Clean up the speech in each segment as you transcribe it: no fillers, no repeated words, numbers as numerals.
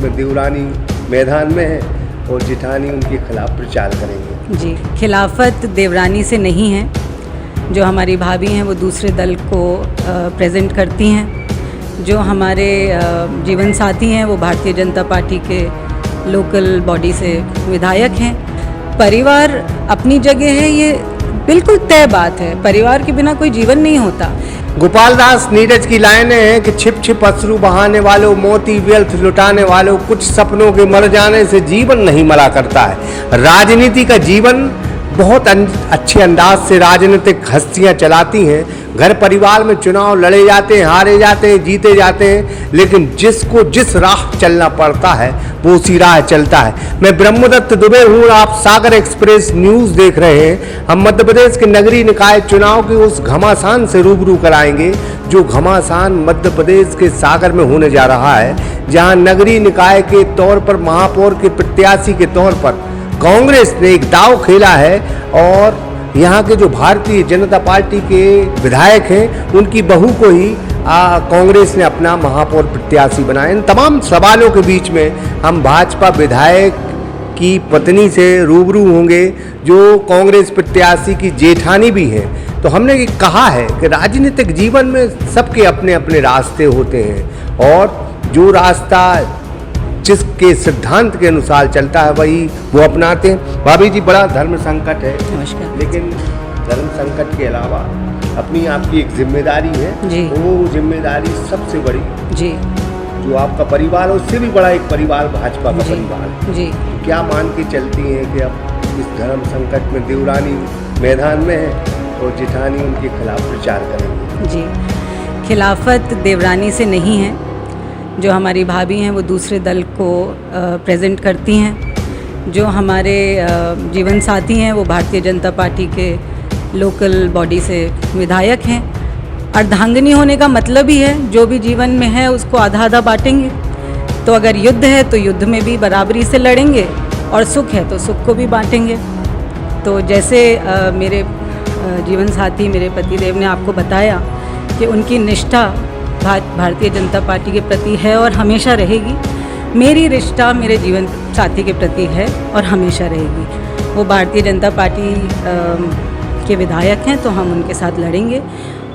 में देवरानी मैदान में है और जेठानी उनके खिलाफ प्रचार करेंगे। जी, खिलाफत देवरानी से नहीं है। जो हमारी भाभी हैं वो दूसरे दल को प्रेजेंट करती हैं। जो हमारे जीवन साथी हैं वो भारतीय जनता पार्टी के लोकल बॉडी से विधायक हैं। परिवार अपनी जगह है, ये बिल्कुल तय बात है। परिवार के बिना कोई जीवन नहीं होता। गोपाल दास नीरज की लाइनें हैं कि छिप छिप अश्रु बहाने वालों, मोती व्यर्थ लुटाने वालों, कुछ सपनों के मर जाने से जीवन नहीं मरा करता है। राजनीति का जीवन बहुत अच्छे अंदाज से राजनीतिक हस्तियां चलाती हैं। घर परिवार में चुनाव लड़े जाते हैं, हारे जाते हैं, जीते जाते हैं, लेकिन जिसको जिस राह चलना पड़ता है वो उसी राह चलता है। मैं ब्रह्मदत्त दुबे हूँ, आप सागर एक्सप्रेस न्यूज़ देख रहे हैं। हम मध्य प्रदेश के नगरीय निकाय चुनाव के उस घमासान से रूबरू कराएंगे जो घमासान मध्य प्रदेश के सागर में होने जा रहा है, जहाँ नगरीय निकाय के तौर पर महापौर के प्रत्याशी के तौर पर कांग्रेस ने एक दांव खेला है और यहाँ के जो भारतीय जनता पार्टी के विधायक हैं उनकी बहू को ही कांग्रेस ने अपना महापौर प्रत्याशी बनाया। इन तमाम सवालों के बीच में हम भाजपा विधायक की पत्नी से रूबरू होंगे जो कांग्रेस प्रत्याशी की जेठानी भी हैं। तो हमने ये कहा है कि राजनीतिक जीवन में सबके अपने अपने रास्ते होते हैं और जो रास्ता जिसके सिद्धांत के अनुसार चलता है वही वो अपनाते हैं। भाभी जी, बड़ा धर्म संकट है। नमस्कार। लेकिन धर्म संकट के अलावा अपनी आपकी एक जिम्मेदारी है जी। वो जिम्मेदारी सबसे बड़ी जी, जो आपका परिवार है उससे भी बड़ा एक परिवार भाजपा का जी। परिवार है। जी, क्या मान के चलती हैं कि अब इस धर्म संकट में देवरानी मैदान में है और जेठानी उनके खिलाफ प्रचार करेंगे? जी, खिलाफत देवरानी से नहीं है। जो हमारी भाभी हैं वो दूसरे दल को प्रेजेंट करती हैं। जो हमारे जीवन साथी हैं वो भारतीय जनता पार्टी के लोकल बॉडी से विधायक हैं। अर्धांगिनी होने का मतलब ही है जो भी जीवन में है उसको आधा आधा बांटेंगे। तो अगर युद्ध है तो युद्ध में भी बराबरी से लड़ेंगे और सुख है तो सुख को भी बांटेंगे। तो जैसे मेरे जीवन साथी मेरे पतिदेव ने आपको बताया कि उनकी निष्ठा भारतीय जनता पार्टी के प्रति है और हमेशा रहेगी। मेरी निष्ठा मेरे जीवन साथी के प्रति है और हमेशा रहेगी। वो भारतीय जनता पार्टी के विधायक हैं तो हम उनके साथ लड़ेंगे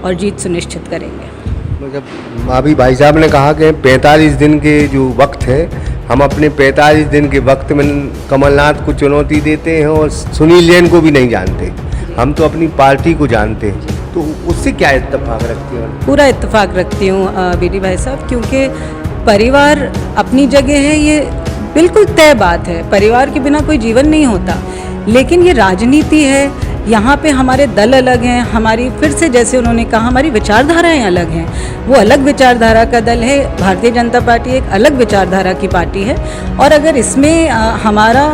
और जीत सुनिश्चित करेंगे। जब अभी भाई साहब ने कहा कि 45 दिन के जो वक्त है, हम अपने 45 दिन के वक्त में कमलनाथ को चुनौती देते हैं और सुनील जैन को भी नहीं जानते। हम तो अपनी पार्टी को जानते हैं। तो उससे क्या इत्तेफाक रखती हैं? पूरा इत्तेफाक रखती हूँ बीडी भाई साहब, क्योंकि परिवार अपनी जगह है, ये बिल्कुल तय बात है। परिवार के बिना कोई जीवन नहीं होता। लेकिन ये राजनीति है, यहाँ पे हमारे दल अलग हैं, हमारी फिर से जैसे उन्होंने कहा हमारी विचारधाराएं अलग हैं। वो अलग विचारधारा का दल है, भारतीय जनता पार्टी एक अलग विचारधारा की पार्टी है। और अगर इसमें हमारा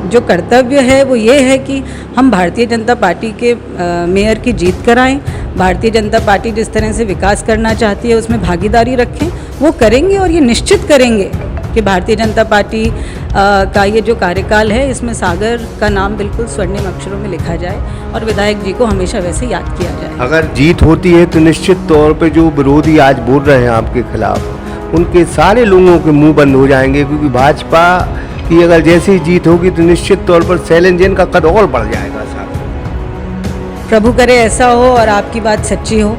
जो कर्तव्य है वो ये है कि हम भारतीय जनता पार्टी के मेयर की जीत कराएं। भारतीय जनता पार्टी जिस तरह से विकास करना चाहती है उसमें भागीदारी रखें, वो करेंगे और ये निश्चित करेंगे कि भारतीय जनता पार्टी का ये जो कार्यकाल है इसमें सागर का नाम बिल्कुल स्वर्णिम अक्षरों में लिखा जाए और विधायक जी को हमेशा वैसे याद किया जाए। अगर जीत होती है तो निश्चित तौर पे जो विरोधी आज बोल रहे हैं आपके खिलाफ उनके सारे लोगों के मुंह बंद हो जाएंगे, क्योंकि भाजपा की अगर जैसी ही जीत होगी तो निश्चित तौर पर शैलेंद्र जैन का कद और बढ़ जाएगा साहब। प्रभु करे ऐसा हो और आपकी बात सच्ची हो।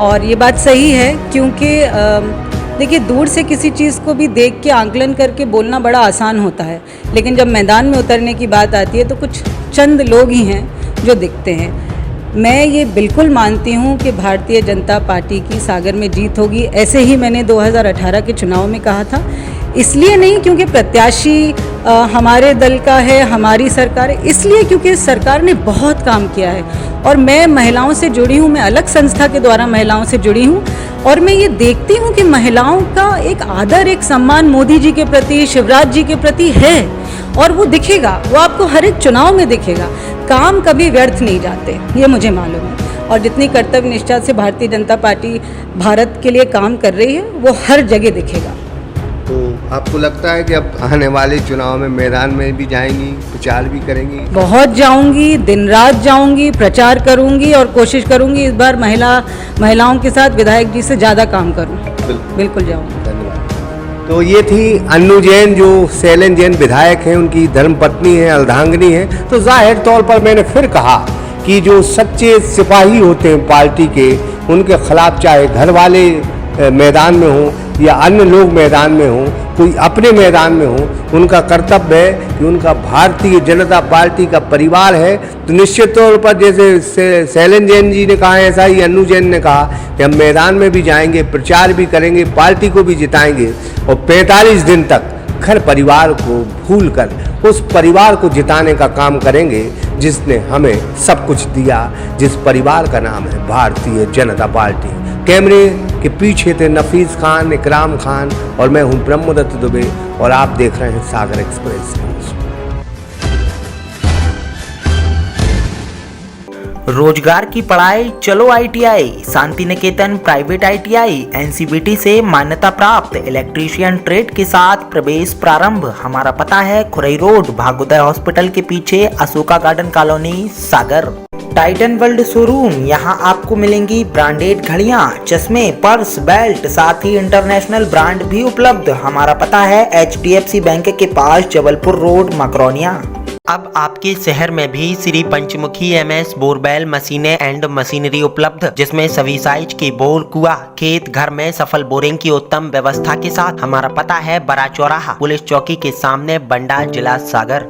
और ये बात सही है, क्योंकि देखिए दूर से किसी चीज़ को भी देख के आंकलन करके बोलना बड़ा आसान होता है, लेकिन जब मैदान में उतरने की बात आती है तो कुछ चंद लोग ही हैं जो दिखते हैं। मैं ये बिल्कुल मानती हूँ कि भारतीय जनता पार्टी की सागर में जीत होगी। ऐसे ही मैंने 2018 के चुनाव में कहा था। इसलिए नहीं क्योंकि प्रत्याशी हमारे दल का है, हमारी सरकार है, इसलिए क्योंकि सरकार ने बहुत काम किया है और मैं महिलाओं से जुड़ी हूँ। मैं अलग संस्था के द्वारा महिलाओं से जुड़ी हूँ और मैं ये देखती हूँ कि महिलाओं का एक आदर, एक सम्मान मोदी जी के प्रति, शिवराज जी के प्रति है और वो दिखेगा, वो आपको हर एक चुनाव में दिखेगा। काम कभी व्यर्थ नहीं जाते, ये मुझे मालूम है। और जितनी कर्तव्य निष्ठा से भारतीय जनता पार्टी भारत के लिए काम कर रही है वो हर जगह दिखेगा। तो आपको लगता है कि अब आने वाले चुनाव में मैदान में भी जाएंगी, प्रचार भी करेंगी? बहुत जाऊंगी, दिन रात जाऊंगी, प्रचार करूंगी और कोशिश करूंगी इस बार महिलाओं के साथ विधायक जी से ज़्यादा काम करूं। बिल्कुल बिल्कुल जाऊंगी। धन्यवाद। तो ये थी अन्नू जैन, जो शैलेंद्र जैन विधायक हैं, उनकी धर्मपत्नी हैं, अर्धांगिनी हैं। तो जाहिर तौर पर मैंने फिर कहा कि जो सच्चे सिपाही होते हैं पार्टी के, उनके खिलाफ चाहे घर वाले मैदान में हों या अन्य लोग मैदान में हों, कोई अपने मैदान में हो, उनका कर्तव्य है कि उनका भारतीय जनता पार्टी का परिवार है। तो निश्चित तौर पर जैसे शैलेंद्र जैन जी ने कहा है, ऐसा ही अन्नू जैन ने कहा कि हम मैदान में भी जाएंगे, प्रचार भी करेंगे, पार्टी को भी जिताएंगे और 45 दिन तक घर परिवार को भूलकर उस परिवार को जिताने का काम करेंगे जिसने हमें सब कुछ दिया, जिस परिवार का नाम है भारतीय जनता पार्टी। कैमरे के पीछे थे नफीस खान, इकराम खान और मैं हूं ब्रह्मदत्त दुबे और आप देख रहे हैं सागर एक्सप्रेस न्यूज। रोजगार की पढ़ाई चलो ITI, Shanti Niketan private ITI NCBT से मान्यता प्राप्त इलेक्ट्रीशियन ट्रेड के साथ प्रवेश प्रारंभ। हमारा पता है खुरई रोड, भागोदय हॉस्पिटल के पीछे, अशोका गार्डन कॉलोनी, सागर। टाइटन वर्ल्ड शोरूम, यहाँ आपको मिलेंगी ब्रांडेड घड़ियां, चश्मे, पर्स, बेल्ट, साथ ही इंटरनेशनल ब्रांड भी उपलब्ध। हमारा पता है HDFC बैंक के पास, जबलपुर रोड, मकरोनिया। अब आपके शहर में भी श्री पंचमुखी MS बोरवेल मशीनें एंड मशीनरी उपलब्ध, जिसमें सभी साइज के बोर, कुआं, खेत, घर में सफल बोरिंग की उत्तम व्यवस्था के साथ। हमारा पता है बड़ा चौराहा, पुलिस चौकी के सामने, बंडा, जिला सागर।